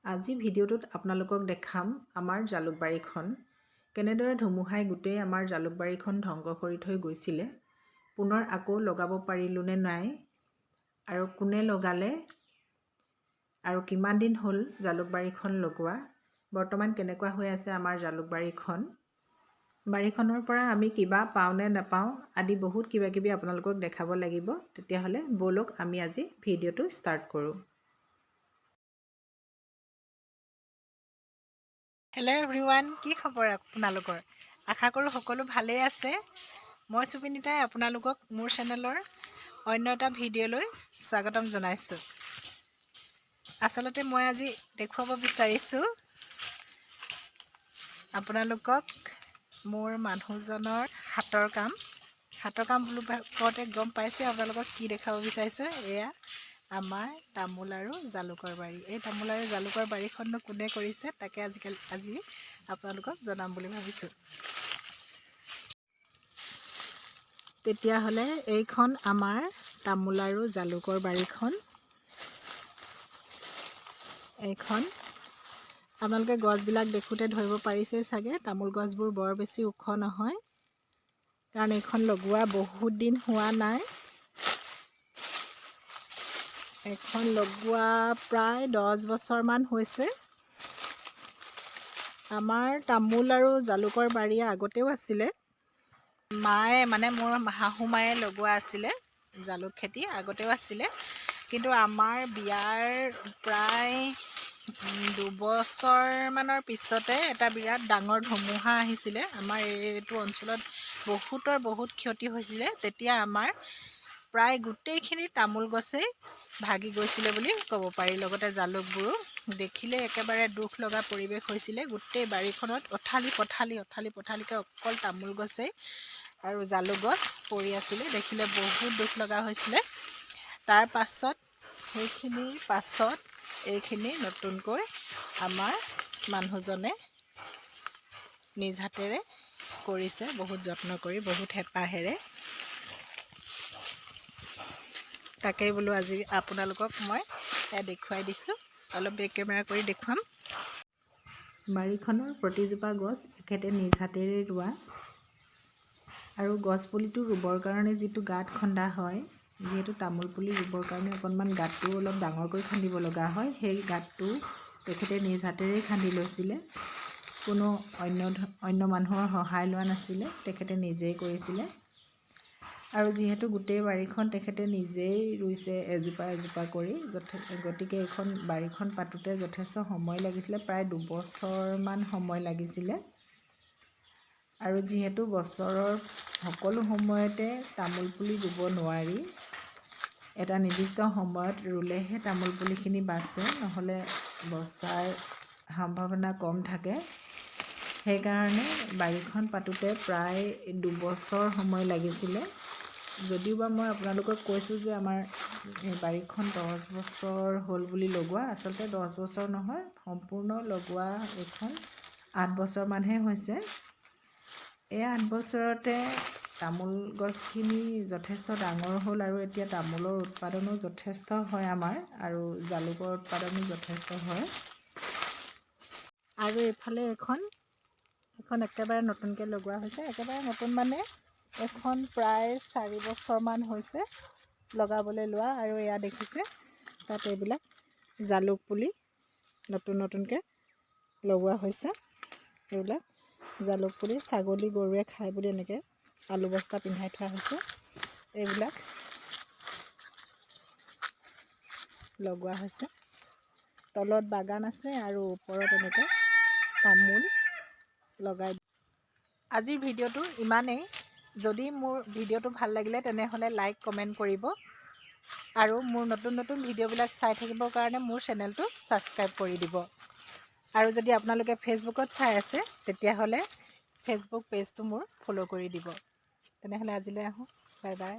আজি ভিডিঅ'টোত আপোনালোকক দেখাম আমাৰ জালুকবাৰীখন কেনেদৰে ধুমুহাই গোটেই আমাৰ জালুকবাৰীখন ধ্বংস কৰি থৈ গৈছিলে। পুনৰ আকৌ লগাব পাৰিলোঁ নে নাই আৰু কোনে লগালে আৰু কিমান দিন হ'ল জালুকবাৰীখন লগোৱা, বৰ্তমান কেনেকুৱা হৈ আছে আমাৰ জালুকবাৰীখন, বাৰীখনৰ পৰা আমি কিবা পাওঁ নে নাপাওঁ আদি বহুত কিবা কিবি আপোনালোকক দেখাব লাগিব। তেতিয়াহ'লে ব'লক আমি আজি ভিডিঅ'টো ষ্টাৰ্ট কৰোঁ। হেল্ল' এভৰিৱান, কি খবৰ আপোনালোকৰ? আশা কৰোঁ সকলো ভালেই আছে। মই সুবিনিতাই আপোনালোকক মোৰ চেনেলৰ অন্য এটা ভিডিঅ'লৈ স্বাগতম জনাইছোঁ। আচলতে মই আজি দেখুৱাব বিচাৰিছোঁ আপোনালোকক মোৰ মানুহজনৰ হাতৰ কাম বুলি কওঁতে গম পাইছে আপোনালোকক কি দেখাব বিচাৰিছোঁ। এয়া আমাৰ তামোল আৰু জালুকৰ বাৰী। এই তামোল আৰু জালুকৰ বাৰীখননো কোনে কৰিছে তাকে আজি আপোনালোকক জনাম বুলি ভাবিছোঁ। তেতিয়াহ'লে এইখন আমাৰ তামোল আৰু জালুকৰ বাৰীখন। এইখন আপোনালোকে গছবিলাক দেখোঁতে ধৰিব পাৰিছে চাগে, তামোল গছবোৰ বৰ বেছি ওখ নহয়, কাৰণ এইখন লগোৱা বহুত দিন হোৱা নাই। এখন লগোৱা প্ৰায় 10 বছৰমান হৈছে। আমাৰ তামোল আৰু জালুকৰ বাৰী আগতেও আছিলে। মায়ে মানে মোৰ শাহু মায়ে লগোৱা আছিলে জালুক খেতি, আগতেও আছিলে। কিন্তু আমাৰ বিয়াৰ প্ৰায় 2 বছৰমানৰ পিছতে এটা বিৰাট ডাঙৰ ধুমুহা আহিছিলে। আমাৰ এইটো অঞ্চলত বহুত ক্ষতি হৈছিলে। তেতিয়া আমাৰ প্ৰায় গোটেইখিনি তামোল গছেই ভাগি গৈছিলে বুলি ক'ব পাৰি। লগতে জালুকবোৰো দেখিলে একেবাৰে দুখ লগা পৰিৱেশ হৈছিলে। গোটেই বাৰীখনত অঠালিকৈ অকল তামোল গছেই আৰু জালুক গছ পৰি আছিলে। দেখিলে বহুত দুখ লগা হৈছিলে। তাৰ সেইখিনিৰ পাছত এইখিনি নতুনকৈ আমাৰ মানুহজনে নিজ হাতেৰে কৰিছে, বহুত যত্ন কৰি, বহুত হেঁপাহেৰে। তাকেই বোলো আজি আপোনালোকক মই দেখুৱাই দিছোঁ। অলপ বেক কেমেৰা কৰি দেখুৱাম। বাৰীখনৰ প্ৰতিজোপা গছ এখেতে নিজ হাতেৰে ৰোৱা, আৰু গছ পুলিটো ৰুবৰ কাৰণে যিটো গাঁত খন্দা হয়, যিহেতু তামোল পুলি ৰুবৰ কাৰণে অকণমান গাঁতটো অলপ ডাঙৰকৈ খান্দিব লগা হয়, সেই গাঁতটো তেখেতে নিজ হাতেৰেই খান্দি লৈছিলে। কোনো অন্য মানুহৰ সহায় লোৱা নাছিলে, তেখেতে নিজেই কৰিছিলে। আৰু যিহেতু গোটেই বাৰীখন তেখেতে নিজেই ৰুইছে এজোপা এজোপা কৰি, গতিকে এইখন বাৰীখন পাতোঁতে যথেষ্ট সময় লাগিছিলে, প্ৰায় 2 বছৰমান সময় লাগিছিলে। আৰু যিহেতু বছৰৰ সকলো সময়তে তামোল পুলি ৰুব নোৱাৰি, এটা নিৰ্দিষ্ট সময়ত ৰুলেহে তামোল পুলিখিনি বাচে, নহ'লে বচাৰ সম্ভাৱনা কম থাকে। সেইকাৰণে বাৰীখন পাতোঁতে প্ৰায় 2 বছৰ সময় লাগিছিলে। যদিওবা মই আপোনালোকক কৈছোঁ যে আমাৰ এই বাৰীখন 10 বছৰ হ'ল বুলি লগোৱা, আচলতে 10 বছৰ নহয়, সম্পূৰ্ণ লগোৱা এইখন 8 বছৰমানহে হৈছে। এই 8 বছৰতে তামোল গছখিনি যথেষ্ট ডাঙৰ হ'ল, আৰু এতিয়া তামোলৰ উৎপাদনো যথেষ্ট হয় আমাৰ, আৰু জালুকৰ উৎপাদনো যথেষ্ট হয়। আৰু এইফালে এখন একেবাৰে নতুনকৈ লগোৱা হৈছে। একেবাৰে নতুন মানে এখন প্ৰায় 4 বছৰমান হৈছে লগাবলৈ লোৱা। আৰু এয়া দেখিছে তাত এইবিলাক জালুক পুলি নতুনকৈ লগোৱা হৈছে। এইবিলাক জালুক পুলি ছাগলী গৰুৱে খায় বুলি এনেকৈ আলু বস্তা পিন্ধাই থোৱা হৈছে। এইবিলাক লগোৱা হৈছে। তলত বাগান আছে আৰু ওপৰত এনেকৈ তামোল লগাই। আজিৰ ভিডিঅ'টো ইমানেই। যদি মোৰ ভিডিঅ'টো ভাল লাগিলে তেনেহ'লে লাইক কমেণ্ট কৰিব, আৰু মোৰ নতুন ভিডিঅ'বিলাক চাই থাকিবৰ কাৰণে মোৰ চেনেলটো ছাবস্ক্ৰাইব কৰি দিব। আৰু যদি আপোনালোকে ফেচবুকত চাই আছে তেতিয়াহ'লে ফেচবুক পেজটো মোৰ ফ'ল' কৰি দিব। তেনেহ'লে আজিলৈ আহোঁ। Bye bye.